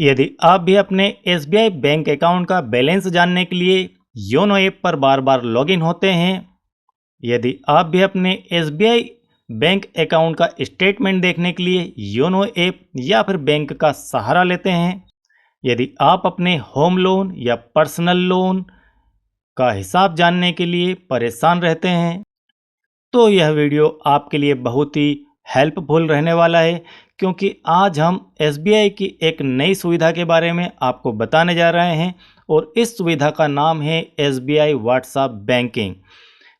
यदि आप भी अपने एसबीआई बैंक अकाउंट का बैलेंस जानने के लिए योनो ऐप पर बार बार लॉगिन होते हैं, यदि आप भी अपने एसबीआई बैंक अकाउंट का स्टेटमेंट देखने के लिए योनो ऐप या फिर बैंक का सहारा लेते हैं, यदि आप अपने होम लोन या पर्सनल लोन का हिसाब जानने के लिए परेशान रहते हैं, तो यह वीडियो आपके लिए बहुत ही हेल्पफुल रहने वाला है, क्योंकि आज हम एसबीआई की एक नई सुविधा के बारे में आपको बताने जा रहे हैं और इस सुविधा का नाम है एसबीआई व्हाट्सएप बैंकिंग।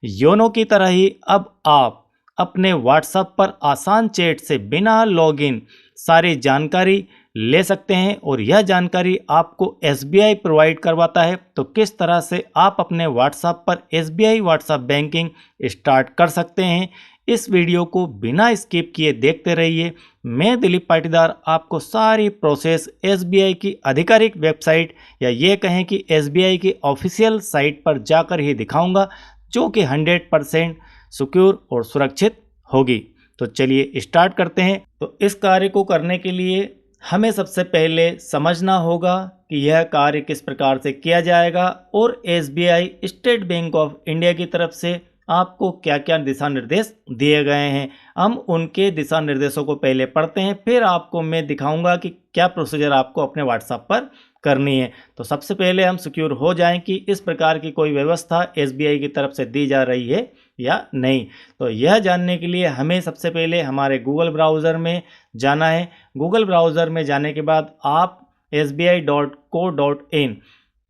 योनो की तरह ही अब आप अपने व्हाट्सएप पर आसान चैट से बिना लॉगिन सारी जानकारी ले सकते हैं और यह जानकारी आपको एसबीआई प्रोवाइड करवाता है। तो किस तरह से आप अपने व्हाट्सएप पर एसबीआई व्हाट्सएप बैंकिंग स्टार्ट कर सकते हैं, इस वीडियो को बिना स्किप किए देखते रहिए। मैं दिलीप पाटीदार आपको सारी प्रोसेस एसबीआई की आधिकारिक वेबसाइट या ये कहें कि एसबीआई की ऑफिशियल साइट पर जाकर ही दिखाऊंगा, जो कि 100% सिक्योर और सुरक्षित होगी। तो चलिए स्टार्ट करते हैं। तो इस कार्य को करने के लिए हमें सबसे पहले समझना होगा कि यह कार्य किस प्रकार से किया जाएगा और SBI state bank of India की तरफ से आपको क्या क्या दिशा निर्देश दिए गए हैं। हम उनके दिशा निर्देशों को पहले पढ़ते हैं, फिर आपको मैं दिखाऊंगा कि क्या प्रोसीजर आपको अपने व्हाट्सएप पर करनी है। तो सबसे पहले हम सिक्योर हो जाएं कि इस प्रकार की कोई व्यवस्था एसबीआई की तरफ से दी जा रही है या नहीं। तो यह जानने के लिए हमें सबसे पहले हमारे गूगल ब्राउज़र में जाना है। गूगल ब्राउज़र में जाने के बाद आप sbi.co.in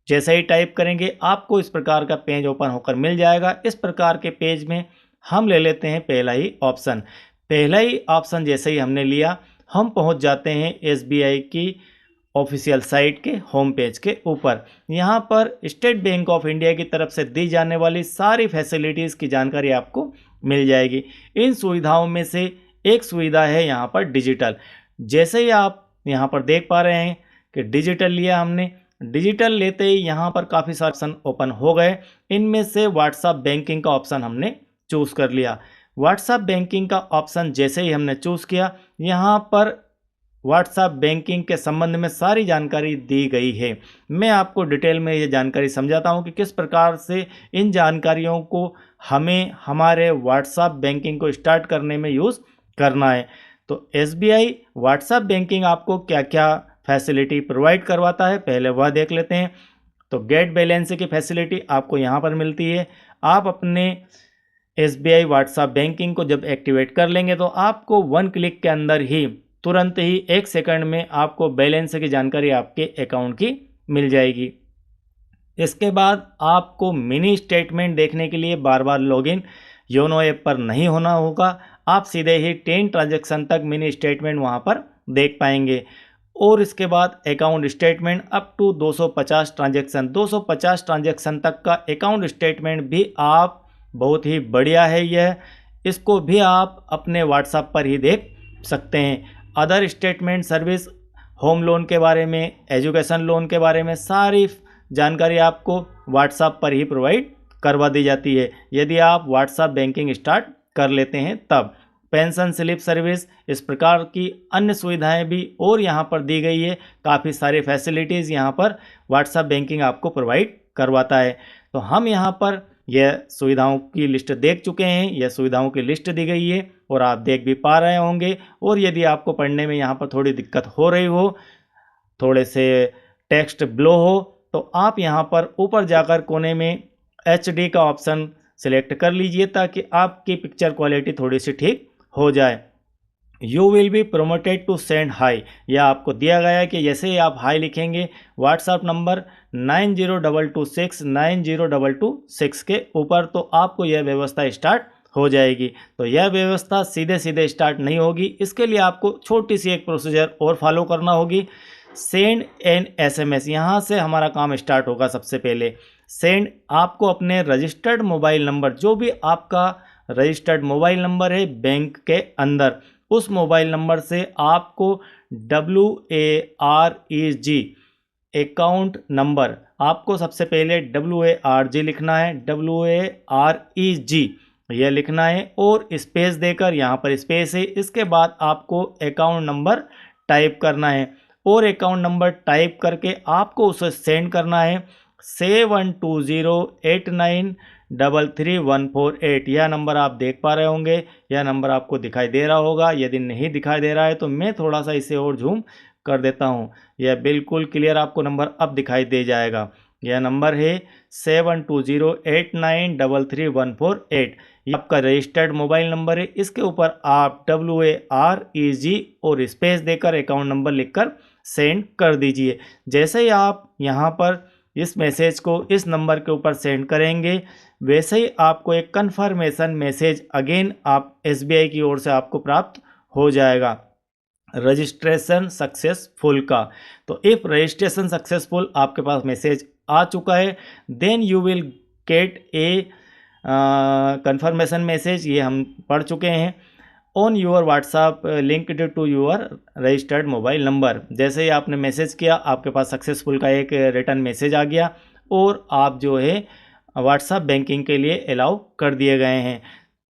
जैसे ही टाइप करेंगे आपको इस प्रकार का पेज ओपन होकर मिल जाएगा। इस प्रकार के पेज में हम ले लेते हैं पहला ही ऑप्शन। पहला ही ऑप्शन जैसे ही हमने लिया, हम पहुंच जाते हैं एसबीआई की ऑफिशियल साइट के होम पेज के ऊपर। यहाँ पर स्टेट बैंक ऑफ इंडिया की तरफ से दी जाने वाली सारी फैसिलिटीज़ की जानकारी आपको मिल जाएगी। इन सुविधाओं में से एक सुविधा है यहाँ पर डिजिटल। जैसे ही आप यहाँ पर देख पा रहे हैं कि डिजिटल लिया हमने, डिजिटल लेते ही यहाँ पर काफ़ी सारे ऑप्शन ओपन हो गए। इनमें से व्हाट्सएप बैंकिंग का ऑप्शन हमने चूज़ कर लिया। व्हाट्सएप बैंकिंग का ऑप्शन जैसे ही हमने चूज़ किया, यहाँ पर व्हाट्सएप बैंकिंग के संबंध में सारी जानकारी दी गई है। मैं आपको डिटेल में ये जानकारी समझाता हूँ कि किस प्रकार से इन जानकारियों को हमें हमारे व्हाट्सएप बैंकिंग को स्टार्ट करने में यूज़ करना है। तो एसबीआई व्हाट्सएप बैंकिंग आपको क्या क्या फैसिलिटी प्रोवाइड करवाता है, पहले वह देख लेते हैं। तो गेट बैलेंस की फैसिलिटी आपको यहाँ पर मिलती है। आप अपने एसबीआई व्हाट्सएप बैंकिंग को जब एक्टिवेट कर लेंगे तो आपको 1 क्लिक के अंदर ही तुरंत ही 1 सेकंड में आपको बैलेंस की जानकारी आपके अकाउंट की मिल जाएगी। इसके बाद आपको मिनी स्टेटमेंट देखने के लिए बार बार लॉगिन योनो ऐप पर नहीं होना होगा। आप सीधे ही 10 ट्रांजैक्शन तक मिनी स्टेटमेंट वहां पर देख पाएंगे। और इसके बाद account statement up to 250 transaction तक का अकाउंट स्टेटमेंट भी आप बहुत ही बढ़िया है यह, इसको भी आप अपने व्हाट्सएप पर ही देख सकते हैं। Other statement service, home loan के बारे में, एजुकेशन लोन के बारे में सारी जानकारी आपको व्हाट्सएप पर ही प्रोवाइड करवा दी जाती है यदि आप व्हाट्सएप बैंकिंग स्टार्ट कर लेते हैं तब। पेंशन स्लिप सर्विस, इस प्रकार की अन्य सुविधाएं भी और यहाँ पर दी गई है। काफ़ी सारी फैसिलिटीज़ यहाँ पर व्हाट्सएप बैंकिंग आपको प्रोवाइड करवाता है। तो हम यहाँ पर यह सुविधाओं की लिस्ट देख चुके हैं, यह सुविधाओं की लिस्ट दी गई है और आप देख भी पा रहे होंगे। और यदि आपको पढ़ने में यहाँ पर थोड़ी दिक्कत हो रही हो, थोड़े से टेक्स्ट ब्लो हो, तो आप यहाँ पर ऊपर जाकर कोने में HD का ऑप्शन सिलेक्ट कर लीजिए ताकि आपकी पिक्चर क्वालिटी थोड़ी सी ठीक हो जाए। You will be promoted to send hi, यह आपको दिया गया है कि जैसे ही आप हाई लिखेंगे व्हाट्सएप नंबर 9022690226 के ऊपर, तो आपको यह व्यवस्था स्टार्ट हो जाएगी। तो यह व्यवस्था सीधे सीधे स्टार्ट नहीं होगी, इसके लिए आपको छोटी सी एक प्रोसीजर और फॉलो करना होगी। सेंड एन SMS, यहाँ से हमारा काम स्टार्ट होगा। सबसे पहले सेंड, आपको अपने रजिस्टर्ड मोबाइल नंबर, जो भी आपका रजिस्टर्ड मोबाइल नंबर है बैंक के अंदर, उस मोबाइल नंबर से आपको WAREG अकाउंट नंबर, आपको सबसे पहले WARG लिखना है, WAREG यह लिखना है और स्पेस देकर, यहाँ पर स्पेस है, इसके बाद आपको अकाउंट नंबर टाइप करना है। और अकाउंट नंबर टाइप करके आपको उसे सेंड करना है 712089333148। यह नंबर आप देख पा रहे होंगे, यह नंबर आपको दिखाई दे रहा होगा। यदि नहीं दिखाई दे रहा है तो मैं थोड़ा सा इसे और जूम कर देता हूँ। यह बिल्कुल क्लियर आपको नंबर अब दिखाई दे जाएगा। यह नंबर है 7208933148। ये आपका रजिस्टर्ड मोबाइल नंबर है। इसके ऊपर आप WAREG और स्पेस देकर अकाउंट नंबर लिखकर सेंड कर दीजिए। जैसे ही आप यहाँ पर इस मैसेज को इस नंबर के ऊपर सेंड करेंगे, वैसे ही आपको एक कन्फर्मेशन मैसेज अगेन आप SBI की ओर से आपको प्राप्त हो जाएगा रजिस्ट्रेशन सक्सेसफुल का। तो इफ रजिस्ट्रेशन सक्सेसफुल आपके पास मैसेज आ चुका है, then you will get a confirmation message, ये हम पढ़ चुके हैं, on your WhatsApp linked to your registered mobile number. जैसे ही आपने मैसेज किया, आपके पास सक्सेसफुल का एक रिटर्न मैसेज आ गया और आप जो है व्हाट्सएप बैंकिंग के लिए अलाउ कर दिए गए हैं।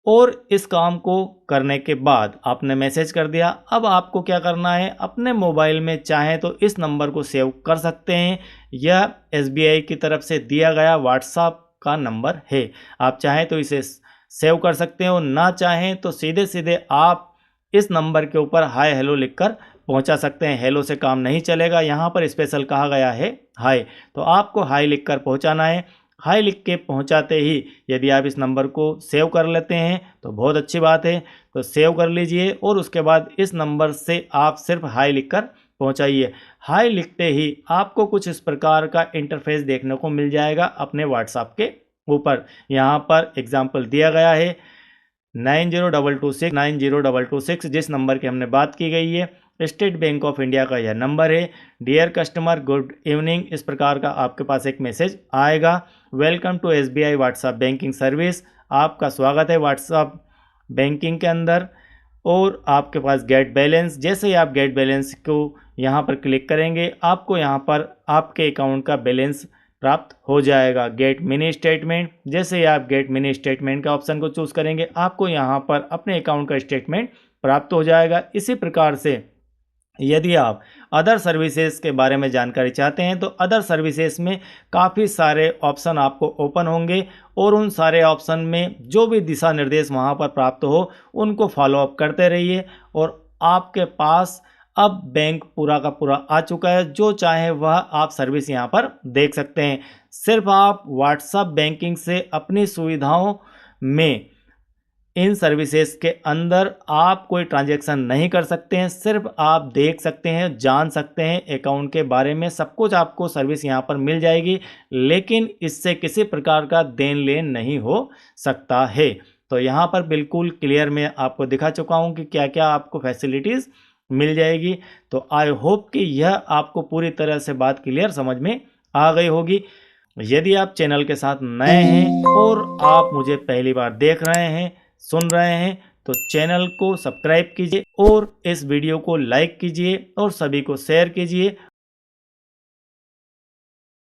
और इस काम को करने के बाद आपने मैसेज कर दिया, अब आपको क्या करना है, अपने मोबाइल में चाहे तो इस नंबर को सेव कर सकते हैं। यह SBI की तरफ से दिया गया व्हाट्सएप का नंबर है। आप चाहें तो इसे सेव कर सकते हो, ना चाहें तो सीधे सीधे आप इस नंबर के ऊपर हाय हेलो लिखकर पहुंचा सकते हैं। हेलो से काम नहीं चलेगा, यहाँ पर स्पेशल कहा गया है हाय, तो आपको हाय लिखकर पहुंचाना है। हाय लिख के पहुंचाते ही यदि आप इस नंबर को सेव कर लेते हैं तो बहुत अच्छी बात है, तो सेव कर लीजिए और उसके बाद इस नंबर से आप सिर्फ हाय लिखकर पहुंचाइए। हाय लिखते ही आपको कुछ इस प्रकार का इंटरफेस देखने को मिल जाएगा अपने व्हाट्सएप के ऊपर। यहाँ पर एग्जाम्पल दिया गया है 9022690226, जिस नंबर की हमने बात की गई है। स्टेट बैंक ऑफ इंडिया का यह नंबर है। डियर कस्टमर गुड इवनिंग, इस प्रकार का आपके पास एक मैसेज आएगा। Welcome to SBI WhatsApp banking service, आपका स्वागत है व्हाट्सएप बैंकिंग के अंदर। और आपके पास गेट बैलेंस, जैसे ही आप गेट बैलेंस को यहाँ पर क्लिक करेंगे, आपको यहाँ पर आपके अकाउंट का बैलेंस प्राप्त हो जाएगा। गेट मिनी स्टेटमेंट, जैसे ही आप गेट मिनी स्टेटमेंट का ऑप्शन को चूज करेंगे, आपको यहाँ पर अपने अकाउंट का स्टेटमेंट प्राप्त हो जाएगा। इसी प्रकार से यदि आप अदर सर्विसेज के बारे में जानकारी चाहते हैं तो अदर सर्विसेज में काफ़ी सारे ऑप्शन आपको ओपन होंगे और उन सारे ऑप्शन में जो भी दिशा निर्देश वहाँ पर प्राप्त हो उनको फॉलोअप करते रहिए। और आपके पास अब बैंक पूरा का पूरा आ चुका है, जो चाहे वह आप सर्विस यहाँ पर देख सकते हैं। सिर्फ आप व्हाट्सएप बैंकिंग से अपनी सुविधाओं में इन सर्विसेज के अंदर आप कोई ट्रांजैक्शन नहीं कर सकते हैं, सिर्फ आप देख सकते हैं, जान सकते हैं अकाउंट के बारे में, सब कुछ आपको सर्विस यहाँ पर मिल जाएगी, लेकिन इससे किसी प्रकार का देन लेन नहीं हो सकता है। तो यहाँ पर बिल्कुल क्लियर मैं आपको दिखा चुका हूँ कि क्या क्या आपको फैसिलिटीज़ मिल जाएगी। तो आई होप कि यह आपको पूरी तरह से बात क्लियर समझ में आ गई होगी। यदि आप चैनल के साथ नए हैं और आप मुझे पहली बार देख रहे हैं, सुन रहे हैं, तो चैनल को सब्सक्राइब कीजिए और इस वीडियो को लाइक कीजिए और सभी को शेयर कीजिए।